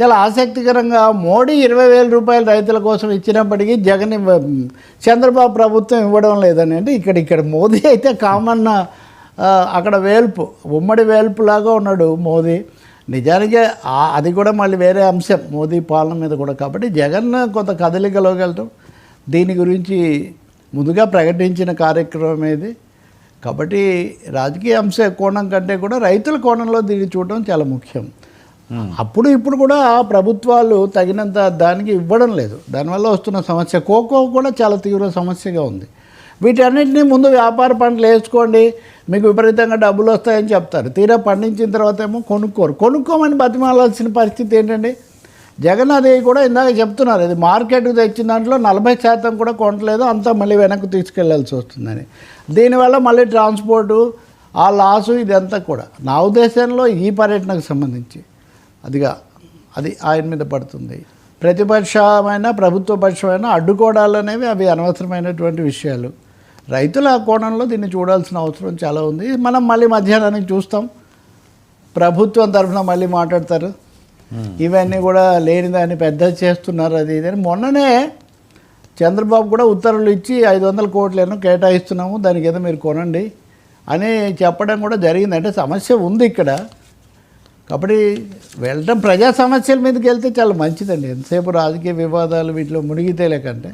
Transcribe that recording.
చాలా ఆసక్తికరంగా మోడీ 20,000 రూపాయలు రైతుల కోసం ఇచ్చినప్పటికీ చంద్రబాబు ప్రభుత్వం ఇవ్వడం లేదని. అంటే ఇక్కడ మోదీ అయితే కామన్ అక్కడ వేల్పు, ఉమ్మడి వేల్పులాగా ఉన్నాడు మోదీ. నిజానికి అది కూడా మళ్ళీ వేరే అంశం మోదీ పాలన మీద కూడా. కాబట్టి జగన్ కొంత కదలికలోకి వెళ్ళటం దీని గురించి ముందుగా ప్రకటించిన కార్యక్రమం ఇది. కాబట్టి రాజకీయ అంశ కోణం కంటే కూడా రైతుల కోణంలో దీన్ని చూడడం చాలా ముఖ్యం. అప్పుడు ఇప్పుడు కూడా ప్రభుత్వాలు తగినంత దానికి ఇవ్వడం లేదు. దానివల్ల వస్తున్న సమస్య కోకో కూడా చాలా తీవ్ర సమస్యగా ఉంది. వీటన్నిటినీ ముందు వ్యాపార పంటలు వేసుకోండి, మీకు విపరీతంగా డబ్బులు వస్తాయని చెప్తారు. తీరా పండించిన తర్వాత ఏమో కొనుక్కోమని బతిమాలాల్సిన పరిస్థితి ఏంటండి. జగన్ అది కూడా ఇందాక చెప్తున్నారు, ఇది మార్కెట్కి తెచ్చిన దాంట్లో 40% కూడా కొనట్లేదు, అంతా మళ్ళీ వెనక్కి తీసుకెళ్లాల్సి వస్తుందని. దీనివల్ల మళ్ళీ ట్రాన్స్పోర్టు ఆ లాసు ఇదంతా కూడా నా ఉద్దేశంలో ఈ పర్యటనకు సంబంధించి అది ఆయన మీద పడుతుంది. ప్రతిపక్షమైన ప్రభుత్వ పక్షమైన అడ్డుకోవడాలు అనేవి అవి అనవసరమైనటువంటి విషయాలు. రైతుల కోణంలో దీన్ని చూడాల్సిన అవసరం చాలా ఉంది. మనం మళ్ళీ మధ్యాహ్నానికి చూస్తాం, ప్రభుత్వం తరఫున మళ్ళీ మాట్లాడతారు. ఇవన్నీ కూడా లేని దాన్ని పెద్ద చేస్తున్నారు అది ఇదని. మొన్ననే చంద్రబాబు కూడా ఉత్తర్వులు ఇచ్చి 500 కోట్లను కేటాయిస్తున్నాము, దానికి ఏదో మీరు కొనండి అని చెప్పడం కూడా జరిగింది. అంటే సమస్య ఉంది ఇక్కడ. కాబట్టి వెళ్ళటం ప్రజా సమస్యల మీదకి వెళ్తే చాలా మంచిదండి. ఎంతసేపు రాజకీయ వివాదాలు వీటిలో మునిగితే లేకంటే.